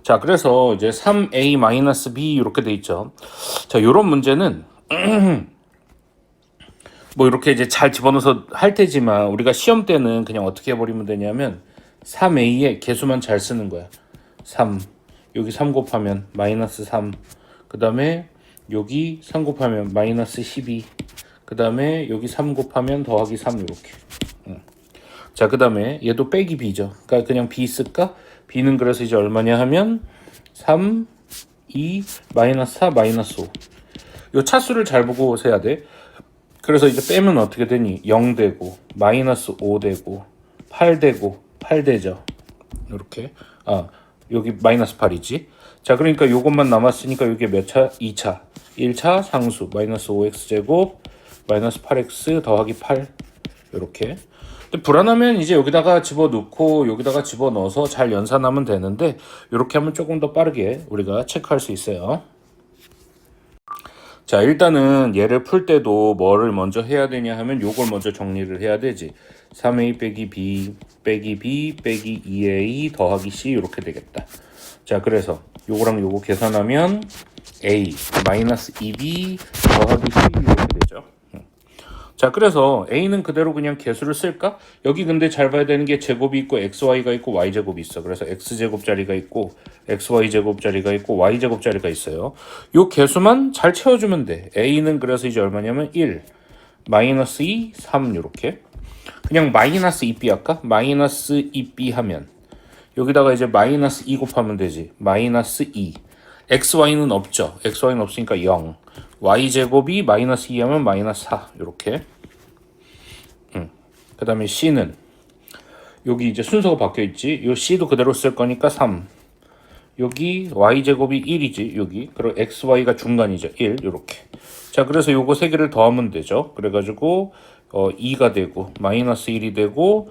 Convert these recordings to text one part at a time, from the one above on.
자, 그래서 이제 3a-b 이렇게 돼 있죠. 자, 요런 문제는 뭐 이렇게 이제 잘 집어넣어서 할 테지만 우리가 시험 때는 그냥 어떻게 해버리면 되냐면 3a의 개수만 잘 쓰는 거야. 3 여기 3 곱하면 마이너스 3, 그 다음에 여기 3 곱하면 마이너스 12, 그 다음에 여기 3 곱하면 더하기 3 이렇게. 자, 그 다음에 얘도 빼기 b죠. 그러니까 그냥 b 쓸까? b는 그래서 이제 얼마냐 하면 3, 2, 마이너스 4, 마이너스 5. 요 차수를 잘 보고 세야 돼. 그래서 이제 빼면 어떻게 되니? 0 되고 마이너스 5 되고 8 되고 8 되죠. 이렇게. 여기 마이너스 8이지. 자, 그러니까 요것만 남았으니까 이게 몇 차? 2차. 1차 상수 마이너스 5x제곱 마이너스 8x 더하기 8 이렇게. 근데 불안하면 이제 여기다가 집어넣고 여기다가 집어넣어서 잘 연산하면 되는데 이렇게 하면 조금 더 빠르게 우리가 체크할 수 있어요. 자, 일단은 얘를 풀 때도 뭐를 먼저 해야 되냐 하면 요걸 먼저 정리를 해야 되지. 3a 빼기 b 빼기 b 빼기 2a 더하기 c 이렇게 되겠다. 자, 그래서 요거랑 요거 계산하면 a 마이너스 2b 더하기 c 이렇게 되죠. 자, 그래서 a는 그대로 그냥 개수를 쓸까? 여기 근데 잘 봐야 되는 게 제곱이 있고 xy가 있고 y제곱이 있어. 그래서 x제곱짜리가 있고 xy제곱짜리가 있고 y제곱짜리가 있어요. 요 개수만 잘 채워주면 돼. a는 그래서 이제 얼마냐면 1, 마이너스 2, 3 이렇게. 그냥 마이너스 2b 할까? 마이너스 2b 하면 여기다가 이제 마이너스 2 곱하면 되지. 마이너스 2. xy는 없죠. xy는 없으니까 0. y제곱이 마이너스 2 하면 마이너스 4 이렇게. 그 다음에 c는 여기 이제 순서가 바뀌어 있지. 요 c도 그대로 쓸 거니까 3. 여기 y제곱이 1이지. 여기. 그리고 xy가 중간이죠. 1 이렇게. 자, 그래서 요거 세 개를 더하면 되죠. 그래가지고 2가 되고 마이너스 1이 되고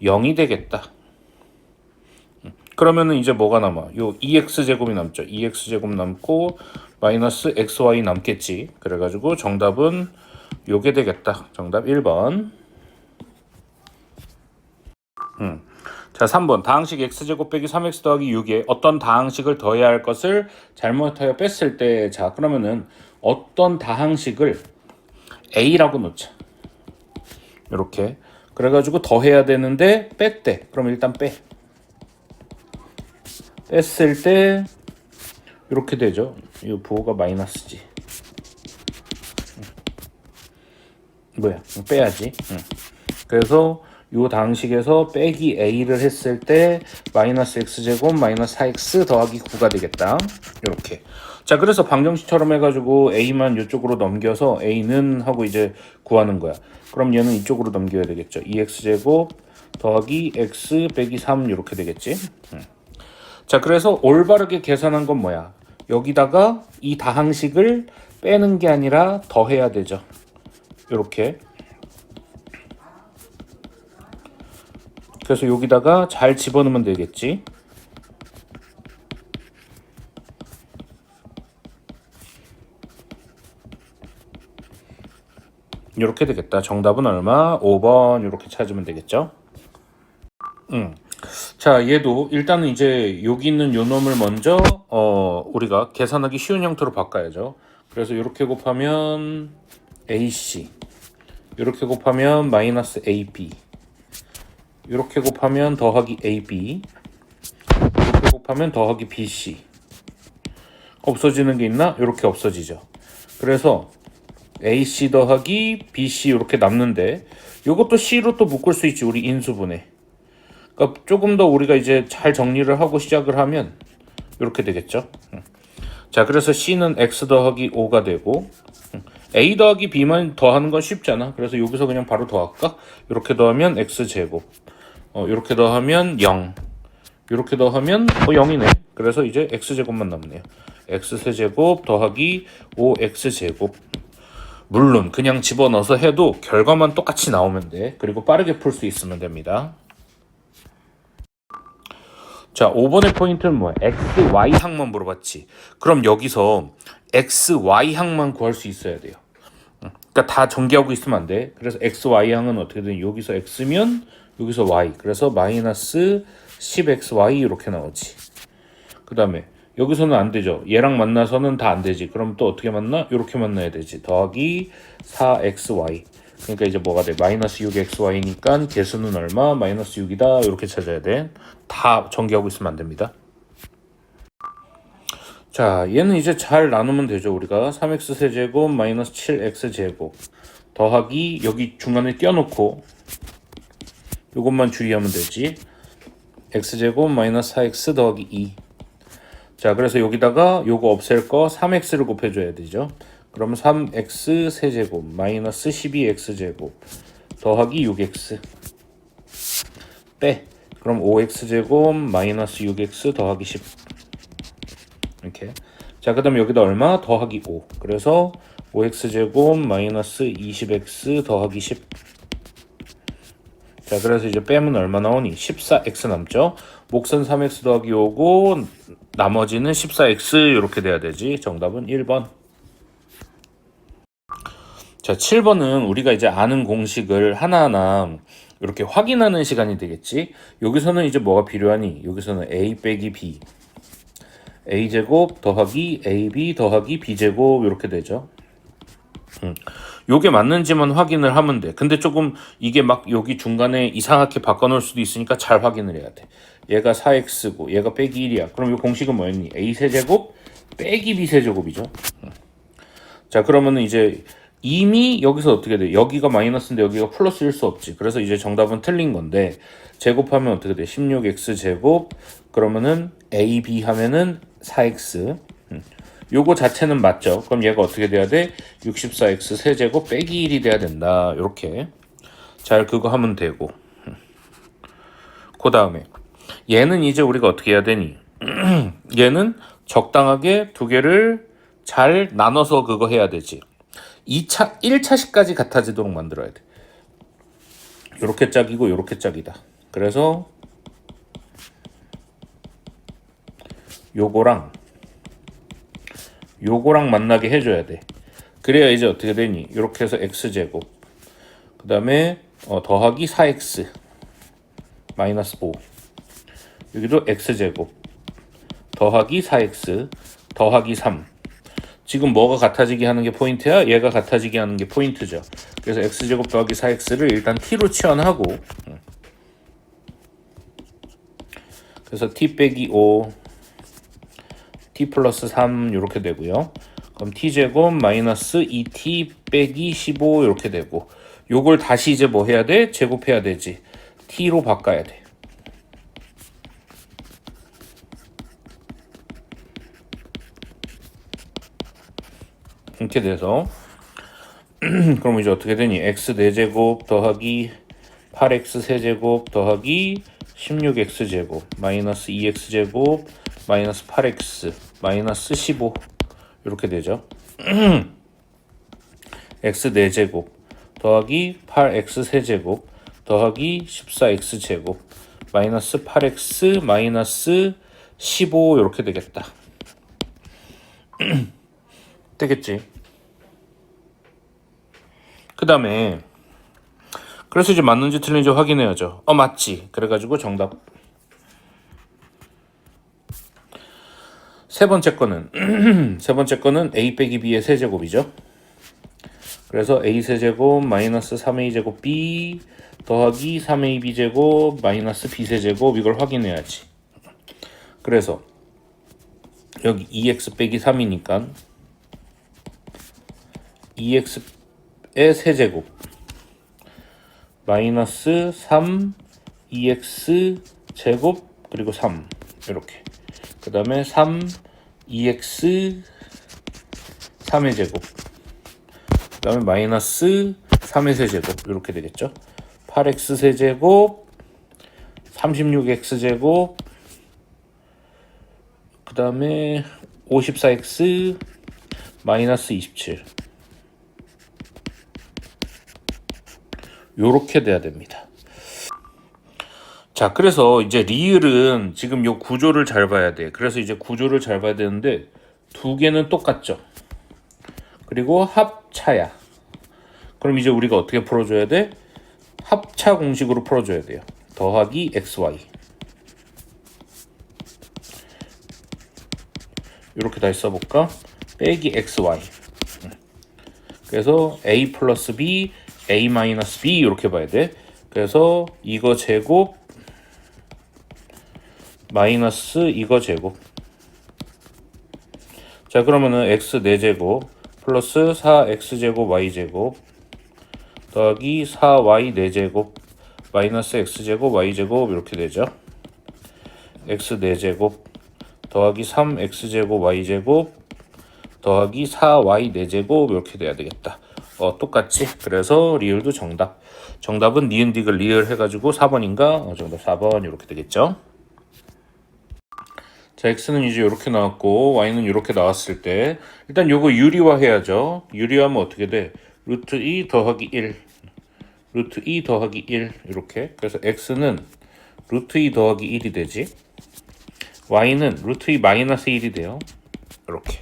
0이 되겠다. 그러면은 이제 뭐가 남아? 요 2x제곱이 남죠. 2x제곱 남고 마이너스 xy 남겠지. 그래가지고 정답은 요게 되겠다. 정답 1번. 자, 3번. 다항식 x제곱 빼기 3x 더하기 6에 어떤 다항식을 더해야 할 것을 잘못하여 뺐을 때, 자, 그러면은 어떤 다항식을 a라고 놓자. 이렇게. 그래가지고 더해야 되는데 뺐대. 그럼 일단 빼. 뺐을 때 이렇게 되죠. 이 부호가 마이너스지. 뭐야? 빼야지. 그래서 이 다항식에서 빼기 a를 했을 때 마이너스 x제곱 마이너스 4x 더하기 9가 되겠다. 이렇게. 자, 그래서 방정식처럼 해가지고 a만 이쪽으로 넘겨서 a는 하고 이제 구하는 거야. 그럼 얘는 이쪽으로 넘겨야 되겠죠. 2x제곱 더하기 x 빼기 3 이렇게 되겠지. 자, 그래서 올바르게 계산한 건 뭐야? 여기다가 이 다항식을 빼는 게 아니라 더해야 되죠. 이렇게. 그래서 여기다가 잘 집어넣으면 되겠지. 이렇게 되겠다. 정답은 얼마? 5번 이렇게 찾으면 되겠죠. 자, 얘도 일단은 이제 여기 있는 요 놈을 먼저 우리가 계산하기 쉬운 형태로 바꿔야죠. 그래서 이렇게 곱하면 AC, 이렇게 곱하면 마이너스 AB, 이렇게 곱하면 더하기 AB, 이렇게 곱하면 더하기 BC. 없어지는 게 있나? 이렇게 없어지죠. 그래서 AC 더하기 BC 이렇게 남는데 이것도 C로 또 묶을 수 있지. 우리 인수분해. 그러니까 조금 더 우리가 이제 잘 정리를 하고 시작을 하면 이렇게 되겠죠. 자, 그래서 C는 X 더하기 5가 되고 A 더하기 B만 더하는 건 쉽잖아. 그래서 여기서 그냥 바로 더할까? 이렇게 더하면 X제곱, 이렇게 더하면 0, 이렇게 더하면 0이네. 그래서 이제 X제곱만 남네요. X세제곱 더하기 5X제곱. 물론 그냥 집어넣어서 해도 결과만 똑같이 나오면 돼. 그리고 빠르게 풀 수 있으면 됩니다. 자, 5번의 포인트는 뭐야? x, y 항만 물어봤지. 그럼 여기서 x, y 항만 구할 수 있어야 돼요. 그러니까 다 전개하고 있으면 안 돼. 그래서 x, y 항은 어떻게든 여기서 x면 여기서 y. 그래서 마이너스 10xy 이렇게 나오지. 그 다음에 여기서는 안 되죠. 얘랑 만나서는 다 안 되지. 그럼 또 어떻게 만나? 이렇게 만나야 되지. 더하기 4xy. 그러니까 이제 뭐가 돼? 마이너스 6xy니까 개수는 얼마? 마이너스 6이다. 이렇게 찾아야 돼. 다 전개하고 있으면 안 됩니다. 자, 얘는 이제 잘 나누면 되죠. 우리가 3x 세제곱 마이너스 7x 제곱 더하기 여기 중간에 띄워놓고 이것만 주의하면 되지. x제곱 마이너스 4x 더하기 2. 자, 그래서 여기다가 요거 없앨 거 3x를 곱해줘야 되죠. 그러면 3x 세제곱 마이너스 12x 제곱 더하기 6x 빼. 그럼 5x 제곱 마이너스 6x 더하기 10 이렇게. 자, 그 다음에 여기다 얼마? 더하기 5. 그래서 5x 제곱 마이너스 20x 더하기 10. 자, 그래서 이제 빼면 얼마 나오니? 14x 남죠? 목선 3x 더하기 5고 나머지는 14x 이렇게 돼야 되지. 정답은 1번. 자, 7번은 우리가 이제 아는 공식을 하나하나 이렇게 확인하는 시간이 되겠지. 여기서는 이제 뭐가 필요하니? 여기서는 a 빼기 b a제곱 더하기 ab 더하기 b제곱 이렇게 되죠. 요게 맞는지만 확인을 하면 돼. 근데 조금 이게 막 여기 중간에 이상하게 바꿔놓을 수도 있으니까 잘 확인을 해야 돼. 얘가 4x고 얘가 빼기 1이야. 그럼 이 공식은 뭐였니? a 세제곱 빼기 b 세제곱이죠. 자, 그러면은 이제 이미 여기서 어떻게 돼? 여기가 마이너스인데 여기가 플러스일 수 없지. 그래서 이제 정답은 틀린 건데 제곱하면 어떻게 돼? 16x 제곱 그러면은 ab 하면은 4x 요거 자체는 맞죠. 그럼 얘가 어떻게 돼야 돼? 64x 세제곱 빼기 1이 돼야 된다. 이렇게 잘 그거 하면 되고 그 다음에 얘는 이제 우리가 어떻게 해야 되니? 얘는 적당하게 두 개를 잘 나눠서 그거 해야 되지. 2차, 1차식까지 같아지도록 만들어야 돼. 요렇게 짝이고 요렇게 짝이다. 그래서 요거랑 만나게 해줘야 돼. 그래야 이제 어떻게 되니? 이렇게 해서 x제곱 그 다음에 더하기 4x 마이너스 5 여기도 x제곱 더하기 4x 더하기 3 지금 뭐가 같아지게 하는 게 포인트야? 얘가 같아지게 하는 게 포인트죠. 그래서 x제곱 더하기 4x를 일단 t로 치환하고 그래서 t 빼기 5 t 플러스 3 이렇게 되고요. 그럼 t제곱 마이너스 2t 빼기 15 이렇게 되고 요걸 다시 이제 뭐 해야 돼? 제곱해야 되지. t로 바꿔야 돼. 이렇게 돼서 그럼 이제 어떻게 되니? x 4제곱 더하기 8x 세제곱 더하기 16x 제곱 마이너스 2x 제곱 마이너스 8x 마이너스 15 이렇게 되죠. x 4제곱 더하기 8x 세제곱 더하기 14x 제곱 마이너스 8x 마이너스 15 이렇게 되겠다. 되겠지. 그 다음에 그래서 이제 맞는지 틀린지 확인해야죠. 맞지. 그래가지고 정답. 세 번째 거는 a 빼기 b의 세제곱이죠. 그래서 a 세제곱 마이너스 3a 제곱 b 더하기 3ab 제곱 마이너스 b 세제곱 이걸 확인해야지. 그래서 여기 2x 빼기 3이니까 2x의 세제곱 마이너스 3 2x 제곱 그리고 3 이렇게 그 다음에 3 2x 3의 제곱 그 다음에 마이너스 3의 세제곱 이렇게 되겠죠. 8x 세제곱 36x 제곱 그 다음에 54x 마이너스 27 요렇게 돼야 됩니다. 자, 그래서 이제 리을은 지금 요 구조를 잘 봐야 돼. 그래서 이제 구조를 잘 봐야 되는데 두 개는 똑같죠. 그리고 합차야. 그럼 이제 우리가 어떻게 풀어줘야 돼? 합차 공식으로 풀어줘야 돼요. 더하기 xy 이렇게 다시 써볼까? 빼기 xy. 그래서 a 플러스 b, a 마이너스 b 이렇게 봐야 돼. 그래서 이거 제곱 마이너스 이거 제곱. 자, 그러면은 x 4제곱 플러스 4x제곱 y제곱 더하기 4y 4제곱 마이너스 x제곱 y제곱 이렇게 되죠. x 4제곱 더하기 3x제곱 y제곱 더하기 4y 4제곱 이렇게 돼야 되겠다. 똑같지? 그래서 리을도 정답. 정답은 니은 디귿 리을 해가지고 4번인가? 정답 4번 이렇게 되겠죠. 자, x는 이제 이렇게 나왔고 y는 이렇게 나왔을 때 일단 요거 유리화 해야죠. 유리화하면 어떻게 돼? 루트 2 더하기 1 루트 2 더하기 1 이렇게. 그래서 x는 루트 2 더하기 1이 되지. y는 루트 2 마이너스 1이 돼요. 이렇게.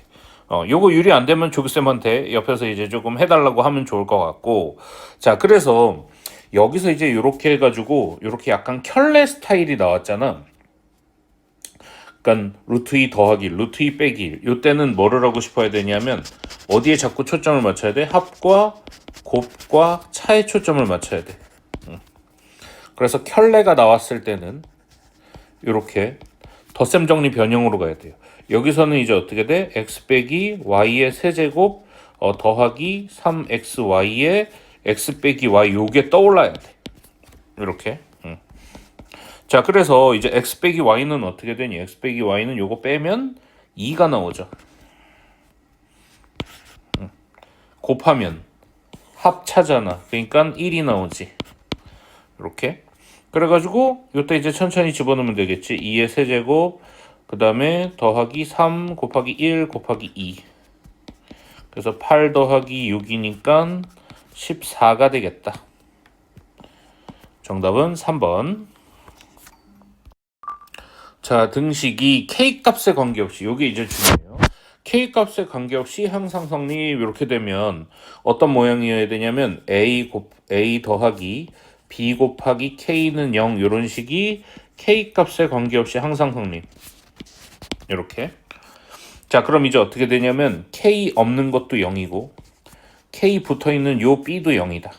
요거 유리 안 되면 조교쌤한테 옆에서 이제 조금 해달라고 하면 좋을 것 같고. 자, 그래서 여기서 이제 이렇게 해가지고 이렇게 약간 켤레 스타일이 나왔잖아. 그러니까 루트 2 더하기 1, 루트 2 빼기 1. 요때는 뭐를 하고 싶어야 되냐면 어디에 자꾸 초점을 맞춰야 돼? 합과 곱과 차에 초점을 맞춰야 돼. 그래서 켤레가 나왔을 때는 이렇게 덧셈 정리 변형으로 가야 돼요. 여기서는 이제 어떻게 돼? x 빼기 y의 세제곱 더하기 3xy의 x 빼기 y 요게 떠올라야 돼. 이렇게. 자, 그래서 이제 x 빼기 y는 어떻게 되니? x 빼기 y는 요거 빼면 2가 나오죠. 곱하면 합차잖아. 그러니까 1이 나오지. 이렇게. 그래가지고 요때 이제 천천히 집어넣으면 되겠지. 2의 세제곱 그 다음에 더하기 3 곱하기 1 곱하기 2. 그래서 8 더하기 6이니까 14가 되겠다. 정답은 3번. 자, 등식이 K값에 관계없이 요게 이제 중요해요. K값에 관계없이 항상성립 이렇게 되면 어떤 모양이어야 되냐면 A 더하기 B 곱하기 K는 0 이런 식이 K값에 관계없이 항상성립. 이렇게. 자, 그럼 이제 어떻게 되냐면 K 없는 것도 0이고 K 붙어있는 요 B도 0이다.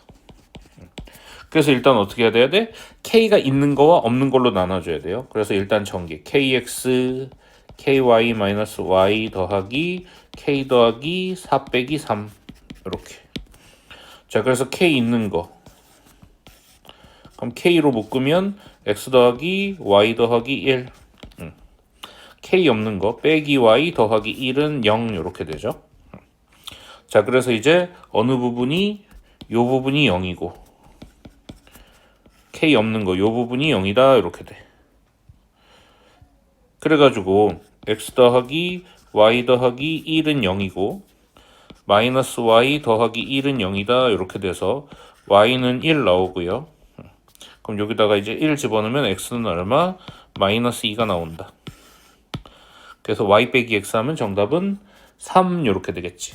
그래서 일단 어떻게 해야 돼? K가 있는 거와 없는 걸로 나눠줘야 돼요. 그래서 일단 전개 KX KY-Y 더하기 K 더하기 4 빼기 3 이렇게. 자, 그래서 K 있는 거 그럼 K로 묶으면 X 더하기 Y 더하기 1 K 없는 거 빼기 Y 더하기 1은 0 이렇게 되죠. 자, 그래서 이제 어느 부분이 요 부분이 0이고 K 없는 거 요 부분이 0이다 이렇게 돼. 그래가지고 X 더하기 Y 더하기 1은 0이고 마이너스 Y 더하기 1은 0이다 이렇게 돼서 Y는 1 나오고요. 그럼 여기다가 이제 1 집어넣으면 X는 얼마? 마이너스 2가 나온다. 그래서 Y 빼기 X 하면 정답은 3 이렇게 되겠지.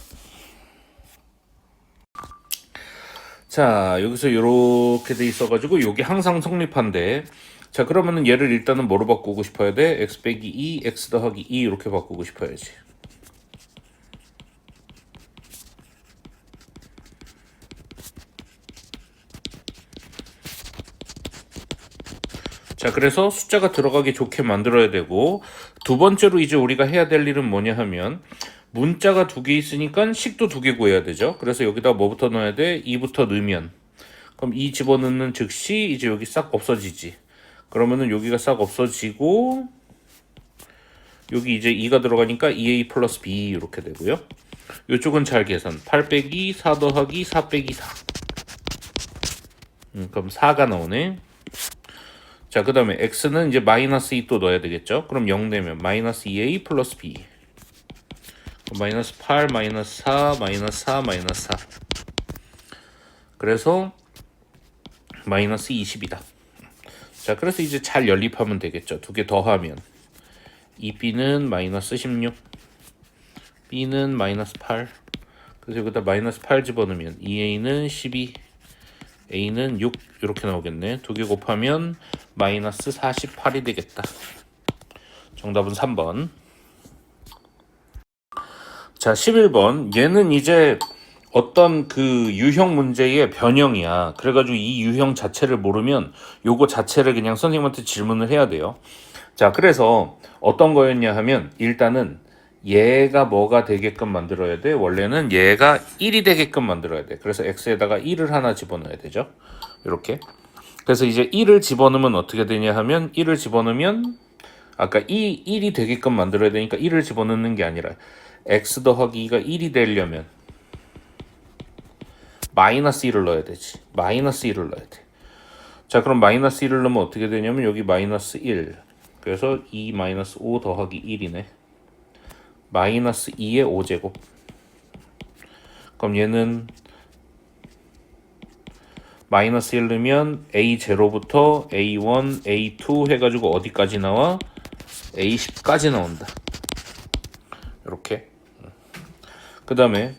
자, 여기서 이렇게 돼 있어가지고 요게 항상 성립한데, 자, 그러면은 얘를 일단은 뭐로 바꾸고 싶어야 돼? x 빼기 2, x 더하기 2 이렇게 바꾸고 싶어야지. 자, 그래서 숫자가 들어가기 좋게 만들어야 되고, 두 번째로 이제 우리가 해야 될 일은 뭐냐 하면 문자가 두 개 있으니까 식도 두 개 구해야 되죠. 그래서 여기다 뭐부터 넣어야 돼? 2부터 넣으면, 그럼 2 집어넣는 즉시 이제 여기 싹 없어지지. 그러면은 여기가 싹 없어지고 여기 이제 2가 들어가니까 2a 플러스 b 이렇게 되고요. 이쪽은 잘 계산. 8 빼기 4 더하기 4 빼기 4. 그럼 4가 나오네. 자, 그 다음에 x는 이제 마이너스 2 또 넣어야 되겠죠. 그럼 0 되면 마이너스 2a 플러스 b. 마이너스 8, 마이너스 4, 마이너스 4, 마이너스 4. 그래서 마이너스 20이다. 자, 그래서 이제 잘 연립하면 되겠죠. 두 개 더하면 2b는 마이너스 16, b는 마이너스 8. 그래서 여기다 마이너스 8 집어넣으면 2a는 12, a는 6 이렇게 나오겠네. 두 개 곱하면 마이너스 48이 되겠다. 정답은 3번. 자, 11번. 얘는 이제 어떤 그 유형 문제의 변형이야. 그래가지고 이 유형 자체를 모르면 요거 자체를 그냥 선생님한테 질문을 해야 돼요. 자, 그래서 어떤 거였냐 하면 일단은 얘가 뭐가 되게끔 만들어야 돼? 원래는 얘가 1이 되게끔 만들어야 돼. 그래서 x에다가 1을 하나 집어넣어야 되죠. 이렇게. 그래서 이제 1을 집어넣으면 어떻게 되냐 하면 1을 집어넣으면 아까 1이 되게끔 만들어야 되니까 1을 집어넣는 게 아니라 x 더하기 2가 1이 되려면 마이너스 1을 넣어야 되지. 마이너스 1을 넣어야 돼. 자, 그럼 마이너스 1을 넣으면 어떻게 되냐면 여기 마이너스 1. 그래서 2 마이너스 5 더하기 1이네. 마이너스 2의 5제곱. 그럼 얘는 마이너스 1 넣으면 A0부터 A1, A2 해가지고 어디까지 나와? A10까지 나온다. 이렇게. 그 다음에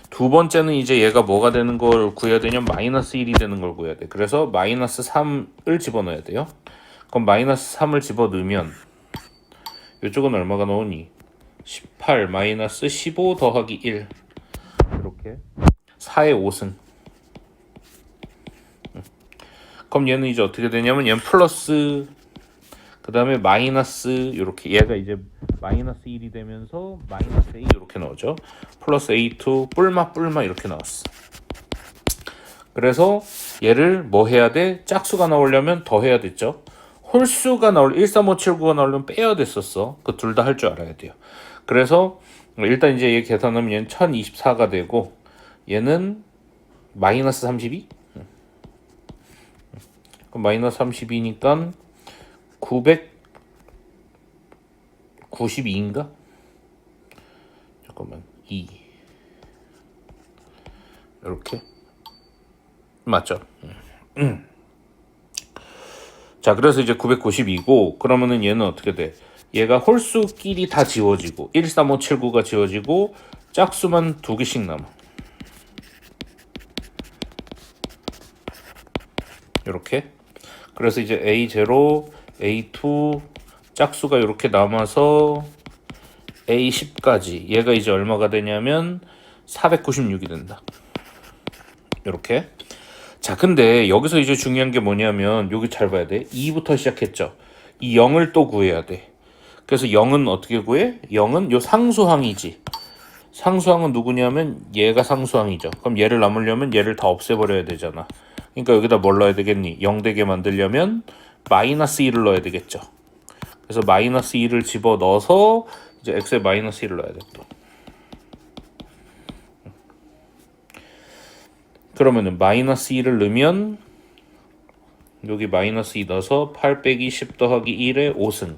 두 번째는 이제 얘가 뭐가 되는 걸 구해야 되냐면 마이너스 1이 되는 걸 구해야 돼. 그래서 마이너스 3을 집어넣어야 돼요. 그럼 마이너스 3을 집어넣으면 이쪽은 얼마가 나오니? 18 마이너스 15 더하기 1 이렇게 4의 5승. 그럼 얘는 이제 어떻게 되냐면 얘는 플러스 그 다음에 마이너스 이렇게 얘가 이제 마이너스 1이 되면서 마이너스 A 이렇게 나오죠. 플러스 A2 뿔마 이렇게 나왔어. 그래서 얘를 뭐 해야 돼? 짝수가 나오려면 더 해야 됐죠. 홀수가 나올 13579가 나오려면 빼야 됐었어. 그 둘 다 할 줄 알아야 돼요. 그래서 일단 이제 얘 계산하면 얘는 1024가 되고 얘는 마이너스 32? 그럼 마이너스 32니까 992인가? 잠깐만 2 이렇게 맞죠? 자, 그래서 이제 992고 그러면은 얘는 어떻게 돼? 얘가 홀수끼리 다 지워지고 13579가 지워지고 짝수만 두 개씩 남아. 이렇게. 그래서 이제 A0, A2 짝수가 이렇게 남아서 A10까지 얘가 이제 얼마가 되냐면 496이 된다. 이렇게. 자, 근데 여기서 이제 중요한 게 뭐냐면 여기 잘 봐야 돼. 2부터 시작했죠. 이 0을 또 구해야 돼. 그래서 0은 어떻게 구해? 0은 요 상수항이지. 상수항은 누구냐면 얘가 상수항이죠. 그럼 얘를 남으려면 얘를 다 없애버려야 되잖아. 그러니까 여기다 뭘 넣어야 되겠니? 0 되게 만들려면 마이너스 1을 넣어야 되겠죠. 그래서 마이너스 1을 집어넣어서 이제 x에 마이너스 1을 넣어야 돼 또. 그러면은 마이너스 2를 넣으면 여기 마이너스 2 넣어서 8 빼기 10 더하기 1의 5승.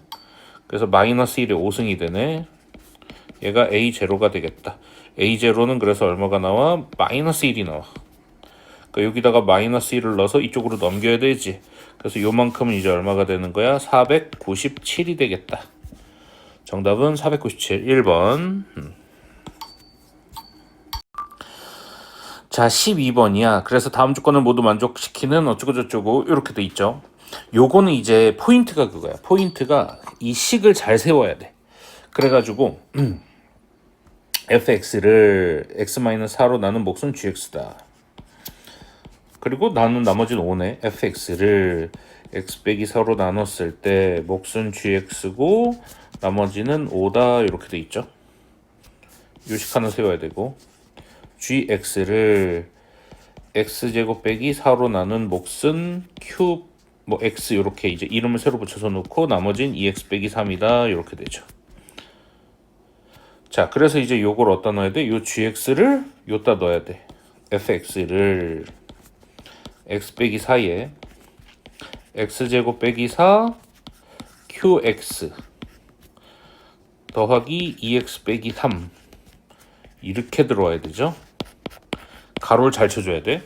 그래서 마이너스 1의 5승이 되네. 얘가 A0가 되겠다. A0는 그래서 얼마가 나와? 마이너스 1이 나와. 그러니까 여기다가 마이너스 1을 넣어서 이쪽으로 넘겨야 되지. 그래서 요만큼은 이제 얼마가 되는 거야? 497이 되겠다. 정답은 497. 1번. 자, 12번이야. 그래서 다음 조건을 모두 만족시키는 어쩌고저쩌고 이렇게 돼 있죠. 요거는 이제 포인트가 그거야. 포인트가 이 식을 잘 세워야 돼. 그래가지고 fx를 x-4로 나눈 몫은 gx다. 그리고 나눈 나머지는 5네. fx를 x 빼기 4로 나눴을 때 몫은 gx고 나머지는 5다 이렇게 돼 있죠. 요식 하나 세워야 되고 gx를 x제곱 빼기 4로 나눈 몫은 q 뭐 x 이렇게 이제 이름을 새로 붙여서 놓고 나머지는 2x 빼기 3이다 이렇게 되죠. 자, 그래서 이제 요걸 어디다 넣어야 돼? 요 gx를 요따 넣어야 돼. fx를 x 빼기 4에 x제곱 빼기 4 qx 더하기 2x 빼기 3 이렇게 들어와야 되죠. 가로를 잘 쳐줘야 돼.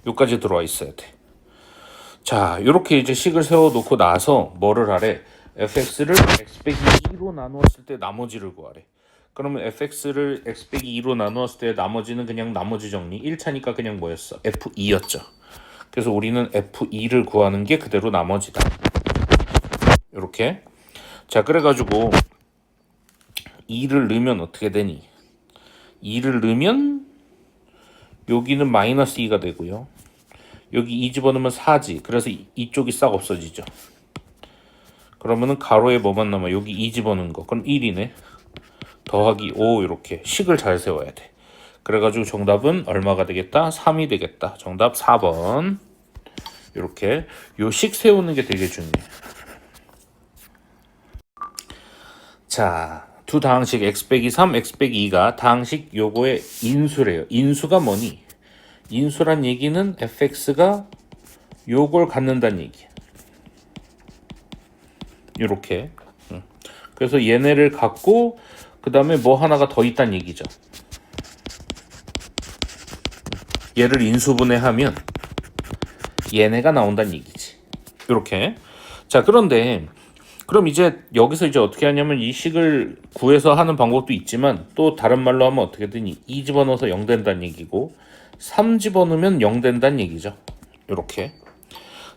여기까지 들어와 있어야 돼. 자, 이렇게 이제 식을 세워놓고 나서 뭐를 하래? fx를 x 빼기 2로 나누었을 때 나머지를 구하래. 그러면 fx를 x 빼기 2로 나누었을 때 나머지는 그냥 나머지 정리. 1차니까 그냥 뭐였어? f2였죠. 그래서 우리는 f2를 구하는 게 그대로 나머지다. 이렇게. 자, 그래가지고 2를 넣으면 어떻게 되니? 2를 넣으면 여기는 마이너스 2가 되고요. 여기 2 집어넣으면 4지. 그래서 이쪽이 싹 없어지죠. 그러면은 가로에 뭐만 남아? 여기 2 집어넣은 거. 그럼 1이네. 더하기 5 이렇게 식을 잘 세워야 돼. 그래가지고 정답은 얼마가 되겠다? 3이 되겠다. 정답 4번. 이렇게 요 식 세우는 게 되게 중요해. 자, 두 다항식 x 빼기 3, x 빼기 2가 다항식 요거의 인수래요. 인수가 뭐니? 인수란 얘기는 fx가 요걸 갖는다는 얘기야. 요렇게. 그래서 얘네를 갖고 그 다음에 뭐 하나가 더 있다는 얘기죠. 얘를 인수분해하면 얘네가 나온다는 얘기지. 요렇게. 자, 그런데 그럼 이제 여기서 이제 어떻게 하냐면 이 식을 구해서 하는 방법도 있지만 또 다른 말로 하면 어떻게 되니? 2 집어넣어서 0 된다는 얘기고 3 집어넣으면 0 된다는 얘기죠. 요렇게.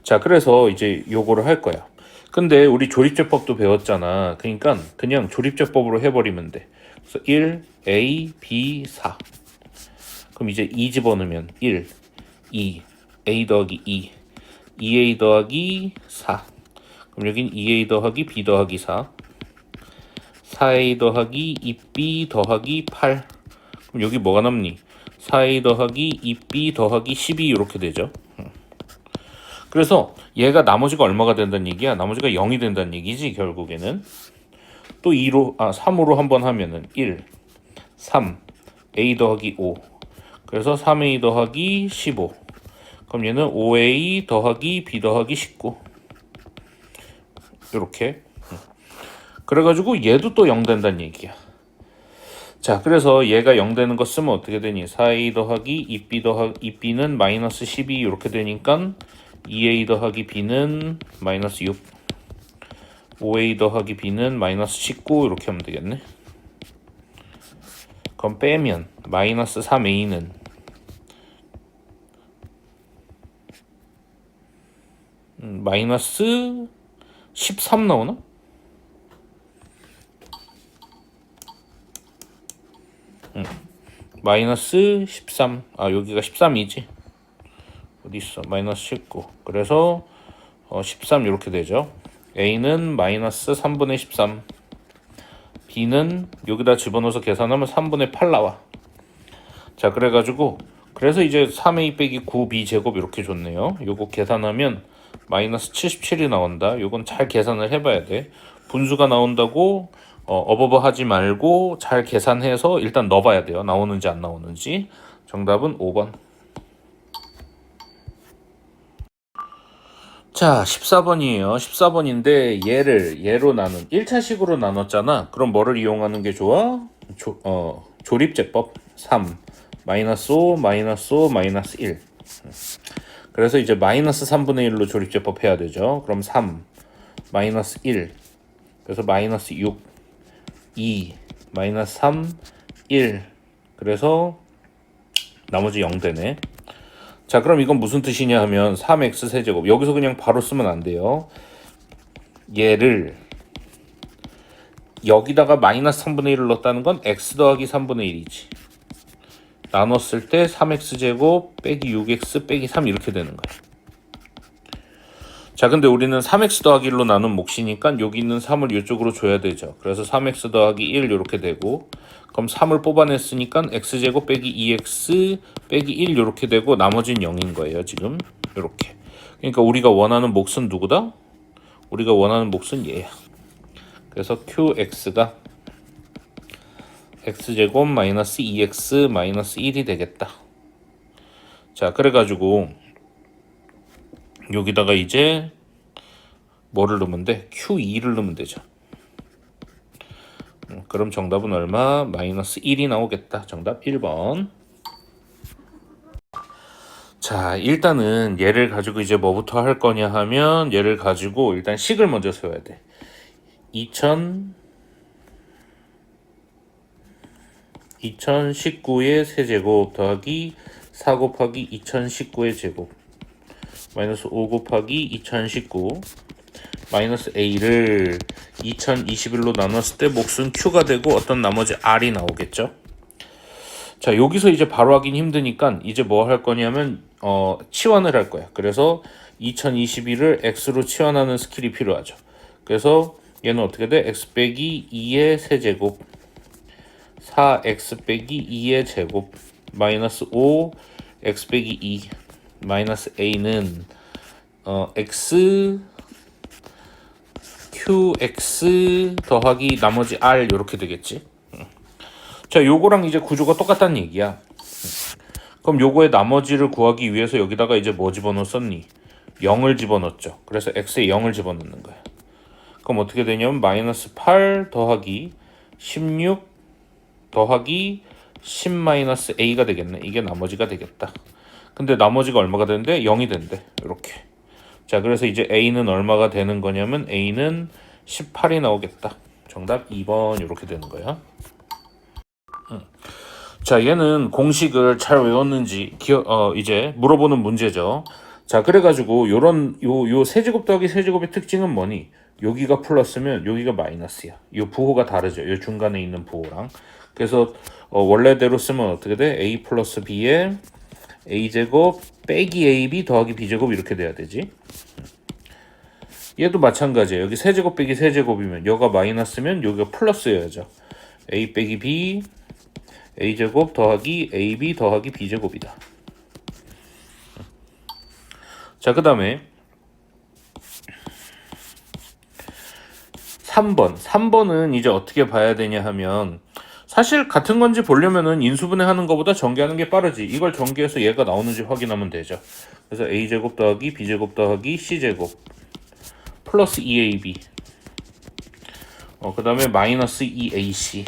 자, 그래서 이제 요거를 할 거야. 근데 우리 조립제법도 배웠잖아. 그러니까 그냥 조립제법으로 해버리면 돼. 그래서 1, A, B, 4. 그럼 이제 2 집어넣으면 1, 2, A 더하기 2, 2A 더하기 4. 그럼 여긴 2A 더하기 B 더하기 4, 4A 더하기 2B 더하기 8. 그럼 여기 뭐가 남니? 4A 더하기 2B 더하기 12 이렇게 되죠. 그래서 얘가 나머지가 얼마가 된다는 얘기야? 나머지가 0이 된다는 얘기지 결국에는. 또 3으로 한번 하면은 1, 3, A 더하기 5. 그래서 3A 더하기 15. 그럼 얘는 5A 더하기 B 더하기 19. 이렇게. 그래가지고 얘도 또 0 된다는 얘기야. 자, 그래서 얘가 0 되는 거 쓰면 어떻게 되니? 4A 더하기 2B는 마이너스 12 이렇게 되니까 2A 더하기 B는 마이너스 6, 5A 더하기 B는 마이너스 19 이렇게 하면 되겠네. 그럼 빼면 마이너스 3A는 마이너스 13 나오나? 마이너스 13. 아, 여기가 13이지. 어디 있어? 마이너스 19. 그래서 13 이렇게 되죠. A는 마이너스 3분의 13. B는 여기다 집어넣어서 계산하면 3분의 8 나와. 자, 그래가지고 그래서 이제 3A 빼기 9B 제곱 이렇게 줬네요. 요거 계산하면 마이너스 77이 나온다. 요건 잘 계산을 해봐야 돼. 분수가 나온다고 어버버 하지 말고 잘 계산해서 일단 넣어봐야 돼요. 나오는지 안 나오는지. 정답은 5번. 자, 14번이에요. 14번인데 얘로 나눈 1차식으로 나눴잖아. 그럼 뭐를 이용하는 게 좋아? 조립제법 3 마이너스 5 마이너스 5 마이너스 1. 그래서 이제 마이너스 3분의 1로 조립제법 해야 되죠. 그럼 3 마이너스 1. 그래서 마이너스 6 2 마이너스 3 1. 그래서 나머지 0 되네. 자, 그럼 이건 무슨 뜻이냐 하면 3x 세제곱. 여기서 그냥 바로 쓰면 안 돼요. 얘를 여기다가 마이너스 3분의 1을 넣었다는 건 x 더하기 3분의 1이지. 나눴을 때 3x 제곱 빼기 6x 빼기 3 이렇게 되는 거야. 자, 근데 우리는 3x 더하기 1로 나눈 몫이니까 여기 있는 3을 이쪽으로 줘야 되죠. 그래서 3x 더하기 1 이렇게 되고, 그럼 3을 뽑아냈으니까 x제곱 빼기 2x 빼기 1 이렇게 되고 나머지는 0인 거예요 지금. 이렇게. 그러니까 우리가 원하는 몫은 누구다? 우리가 원하는 몫은 얘야. 그래서 qx가 x제곱 마이너스 2x 마이너스 1이 되겠다. 자, 그래가지고 여기다가 이제 뭐를 넣으면 돼? q2를 넣으면 되죠. 그럼 정답은 얼마? 마이너스 1이 나오겠다. 정답 1번. 자, 일단은 얘를 가지고 이제 뭐부터 할 거냐 하면 얘를 가지고 일단 식을 먼저 세워야 돼. 2019의 세제곱 더하기 4 곱하기 2019의 제곱 마이너스 5 곱하기 2019. 마이너스 a를 2021로 나눴을 때 몫은 q가 되고 어떤 나머지 r이 나오겠죠. 자, 여기서 이제 바로 하긴 힘드니까 이제 뭐 할 거냐면 치환을 할 거야. 그래서 2021을 x로 치환하는 스킬이 필요하죠. 그래서 얘는 어떻게 돼? x 빼기 2의 세제곱 4x 빼기 2의 제곱 마이너스 5 x 빼기 2 마이너스 a는 x qx 더하기 나머지 r 이렇게 되겠지. 자, 요거랑 이제 구조가 똑같다는 얘기야. 그럼 요거의 나머지를 구하기 위해서 여기다가 이제 뭐 집어넣었니? 0을 집어넣었죠. 그래서 x에 0을 집어넣는 거야. 그럼 어떻게 되냐면 마이너스 8 더하기 16 더하기 10 마이너스 a가 되겠네. 이게 나머지가 되겠다. 근데 나머지가 얼마가 되는데? 0이 된대. 이렇게. 자, 그래서 이제 a는 얼마가 되는 거냐면 a는 18이 나오겠다. 정답 2번 이렇게 되는 거야. 자, 얘는 공식을 잘 외웠는지 이제 물어보는 문제죠. 자, 그래가지고 요 세제곱 더하기 세제곱의 특징은 뭐니? 여기가 플러스면 여기가 마이너스야. 요 부호가 다르죠. 요 중간에 있는 부호랑. 그래서 원래대로 쓰면 어떻게 돼? a 플러스 b에 a제곱 빼기 ab 더하기 b제곱 이렇게 돼야 되지. 얘도 마찬가지예요. 여기 세제곱 빼기 세제곱이면 여가 마이너스면 여기가 플러스여야죠. a 빼기 b a제곱 더하기 ab 더하기 b제곱이다. 자, 그 다음에 3번은 이제 어떻게 봐야 되냐 하면 사실 같은 건지 보려면은 인수분해 하는 것보다 전개하는 게 빠르지. 이걸 전개해서 얘가 나오는지 확인하면 되죠. 그래서 a제곱 더하기 b제곱 더하기 c제곱 플러스 2ab 그 다음에 마이너스 2ac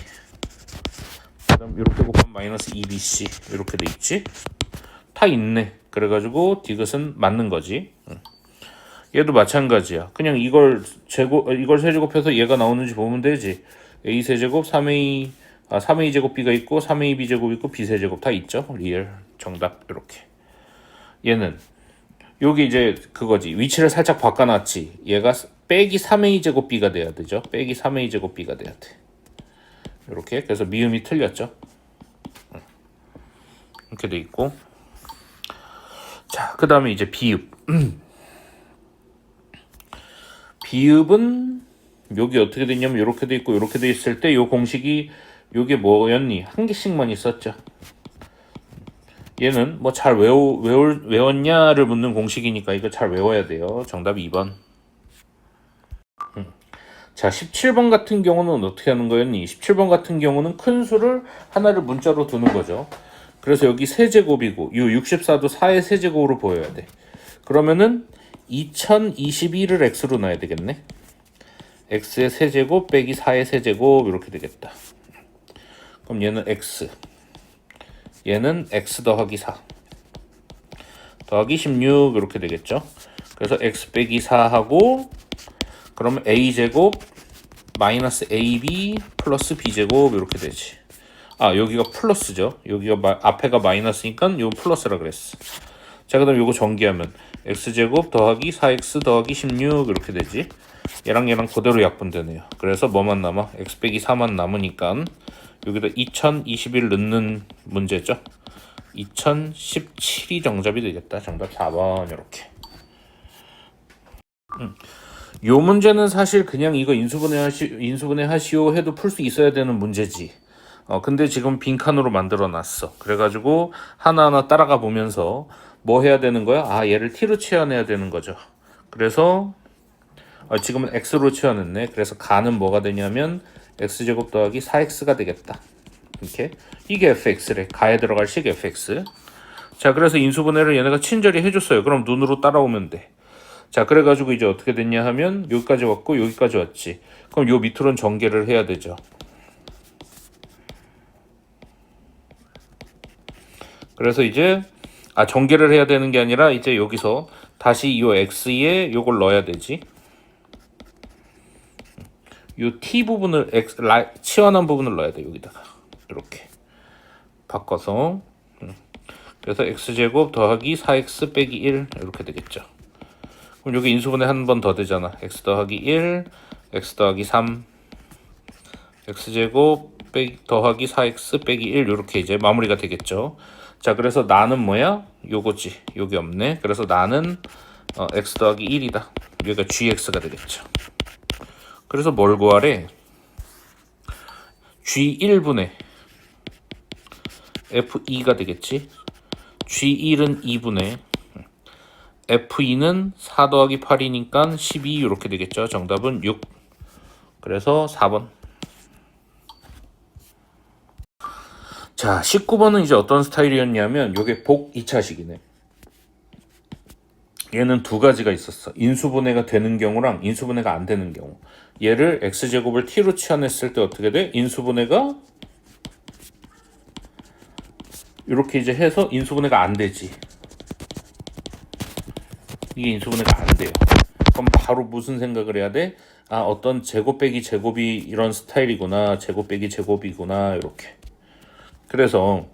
그 다음 이렇게 곱하면 마이너스 2bc 이렇게 돼 있지. 다 있네. 그래가지고 디귿은 맞는 거지. 얘도 마찬가지야. 그냥 이걸 세제곱해서 얘가 나오는지 보면 되지. a 세제곱 3a 제곱 b가 있고 3a b제곱 있고 b 세제곱 다 있죠. 리얼 정답 이렇게. 얘는 여기 이제 그거지. 위치를 살짝 바꿔놨지. 얘가 빼기 3a 제곱 b가 돼야 되죠. 빼기 3a 제곱 b가 돼야 돼. 이렇게. 그래서 미음이 틀렸죠. 이렇게 돼 있고. 자, 그 다음에 이제 비읍. 비읍은 여기 어떻게 됐냐면 이렇게 돼 있고 이렇게 돼 있을 때 이 공식이 요게 뭐였니? 한 개씩만 있었죠. 얘는 뭐 잘 외웠냐를 묻는 공식이니까 이거 잘 외워야 돼요. 정답 2번. 자, 17번 같은 경우는 어떻게 하는 거였니? 17번 같은 경우는 큰 수를 하나를 문자로 두는 거죠. 그래서 여기 세제곱이고 이 64도 4의 세제곱으로 보여야 돼. 그러면은 2021을 x로 놔야 되겠네. x의 세제곱 빼기 4의 세제곱 이렇게 되겠다. 그럼 얘는 x 얘는 x 더하기 4 더하기 16 이렇게 되겠죠. 그래서 x 빼기 4하고 그러면 a제곱 마이너스 ab 플러스 b제곱 이렇게 되지. 아, 여기가 플러스죠. 여기가 앞에가 마이너스니까 요 플러스라 그랬어. 자, 그 다음 요거 전개하면 x제곱 더하기 4x 더하기 16 이렇게 되지. 얘랑 그대로 약분되네요. 그래서 뭐만 남아? x 빼기 4만 남으니까 여기다 2021 넣는 문제죠. 2017이 정답이 되겠다. 정답 4번 이렇게. 요 문제는 사실 그냥 이거 인수분해 하시오 해도 풀 수 있어야 되는 문제지. 근데 지금 빈칸으로 만들어 놨어. 그래가지고 하나하나 따라가 보면서 뭐 해야 되는 거야? 아, 얘를 t로 치환해야 되는 거죠. 그래서 지금은 x로 치환했네. 그래서 가는 뭐가 되냐면 x제곱 더하기 4x가 되겠다. 이렇게. 이게 fx래. 가에 들어갈 식 fx. 자, 그래서 인수분해를 얘네가 친절히 해줬어요. 그럼 눈으로 따라오면 돼. 자, 그래가지고 이제 어떻게 됐냐 하면 여기까지 왔고 여기까지 왔지. 그럼 요 밑으로는 전개를 해야 되죠. 그래서 이제 전개를 해야 되는 게 아니라 이제 여기서 다시 요 x에 요걸 넣어야 되지. 요 t 부분을 치환한 부분을 넣어야 돼. 여기다가 이렇게 바꿔서. 그래서 x제곱 더하기 4x 빼기 1 이렇게 되겠죠. 그럼 여기 인수분해 한 번 더 되잖아. x 더하기 1, x 더하기 3, x제곱 더하기 4x 빼기 1 이렇게 이제 마무리가 되겠죠. 자, 그래서 나는 뭐야? 요거지. 요게 없네. 그래서 나는 x 더하기 1이다. 여기가 gx가 되겠죠. 그래서 뭘 구하래? g1분의 f2가 되겠지. g1은 2분의 f2는 4 더하기 8이니까 12 이렇게 되겠죠. 정답은 6. 그래서 4번. 자, 19번은 이제 어떤 스타일이었냐면 요게 복 2차식이네. 얘는 두 가지가 있었어. 인수분해가 되는 경우랑 인수분해가 안 되는 경우. 얘를 x제곱을 t로 치환했을 때 어떻게 돼? 인수분해가 이렇게 이제 해서 인수분해가 안 되지. 이게 인수분해가 안 돼요. 그럼 바로 무슨 생각을 해야 돼? 아, 어떤 제곱 빼기 제곱이 이런 스타일이구나. 제곱 빼기 제곱이구나. 이렇게. 그래서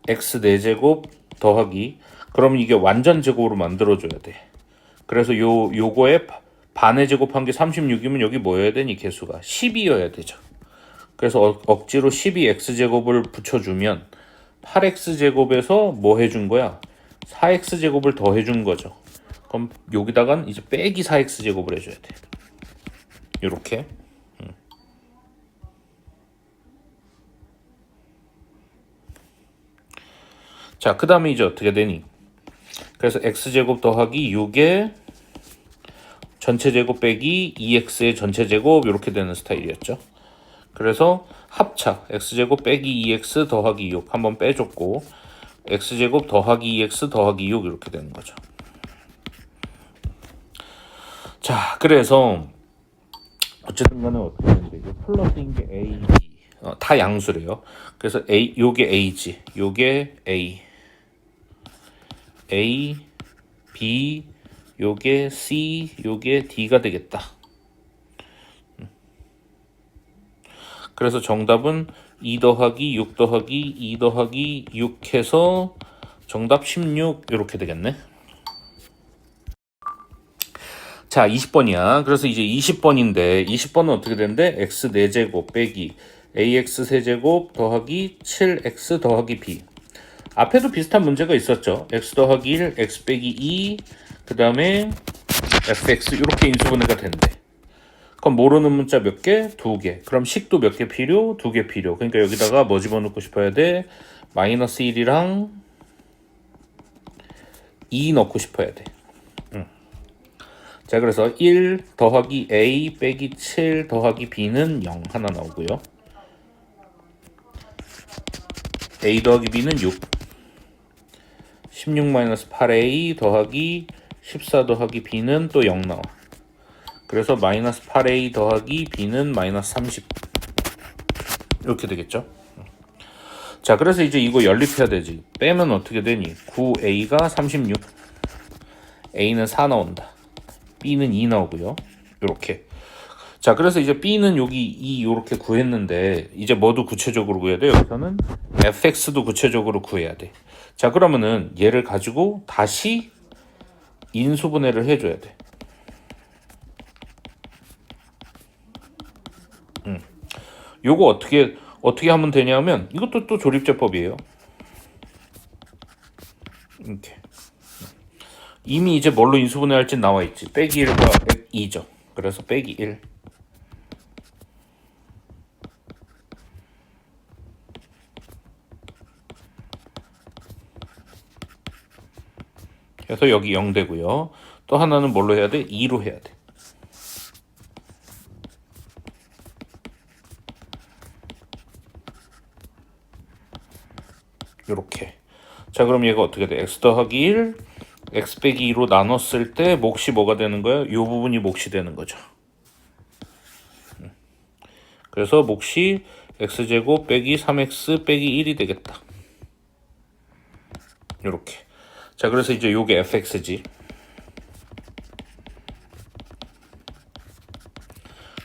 x 4제곱 더하기, 그럼 이게 완전 제곱으로 만들어줘야 돼. 그래서 요거에 반의 제곱한 게 36이면 여기 뭐여야 되니? 개수가 10이어야 되죠. 그래서 억지로 12x제곱을 붙여주면 8x제곱에서 뭐 해준 거야? 4x제곱을 더 해준 거죠. 그럼 여기다간 이제 빼기 4x제곱을 해줘야 돼. 요렇게. 자, 그 다음에 이제 어떻게 되니? 그래서 x제곱 더하기 6의 전체제곱 빼기 2x의 전체제곱 이렇게 되는 스타일이었죠. 그래서 합차 x제곱 빼기 2x 더하기 6 한번 빼줬고 x제곱 더하기 2x 더하기 6 이렇게 되는 거죠. 자, 그래서 어쨌든 간에 어떻게 되는데 이게 플러스인 게 a, b 다 양수래요. 그래서 요게 a지, 요게 a, b, 요게 c, 요게 d가 되겠다. 그래서 정답은 2 더하기 6 더하기 2 더하기 6 해서 정답 16 이렇게 되겠네. 자, 20번이야. 그래서 이제 20번인데 20번은 어떻게 되는데 x 4제곱 빼기 ax 세제곱 더하기 7x 더하기 b. 앞에도 비슷한 문제가 있었죠. x 더하기 1, x 빼기 2, 그 다음에 fx 이렇게 인수분해가 된대. 그럼 모르는 문자 몇 개? 2개. 그럼 식도 몇 개 필요? 2개 필요. 그러니까 여기다가 뭐 집어넣고 싶어야 돼? 마이너스 1이랑 2 넣고 싶어야 돼. 자, 그래서 1 더하기 a 빼기 7 더하기 b는 0 하나 나오고요. a 더하기 b는 6. 16 마이너스 8a 더하기 14 더하기 b는 또 0 나와. 그래서 마이너스 8a 더하기 b는 마이너스 30 이렇게 되겠죠. 자, 그래서 이제 이거 연립해야 되지. 빼면 어떻게 되니? 9a가 36, a는 4 나온다, b는 2 나오고요. 이렇게. 자, 그래서 이제 b는 여기 2 이렇게 구했는데 이제 뭐도 구체적으로 구해야 돼? 여기서는 fx도 구체적으로 구해야 돼. 자, 그러면은 얘를 가지고 다시 인수분해를 해줘야 돼. 요거 어떻게 하면 되냐면 이것도 또 조립제법이에요. 이렇게. 이미 이제 뭘로 인수분해할지 나와 있지. 빼기 1과 2죠. 그래서 빼기 1. 그래서 여기 0 되고요. 또 하나는 뭘로 해야 돼? 2로 해야 돼. 요렇게. 자, 그럼 얘가 어떻게 돼? x 더하기 1, x 빼기 2로 나눴을 때 몫이 뭐가 되는 거야? 요 부분이 몫이 되는 거죠. 그래서 몫이 x제곱 빼기 3x 빼기 1이 되겠다. 요렇게. 자, 그래서 이제 요게 fx지.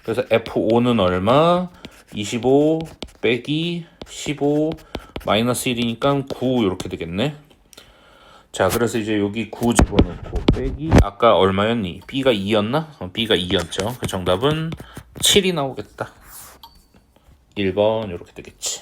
그래서 f5는 얼마? 25 빼기 15 마이너스 1이니까 9 이렇게 되겠네. 자, 그래서 이제 여기 9 집어넣고 빼기 아까 얼마였니? B가 2였나? B가 2였죠. 그 정답은 7이 나오겠다. 1번 이렇게 되겠지.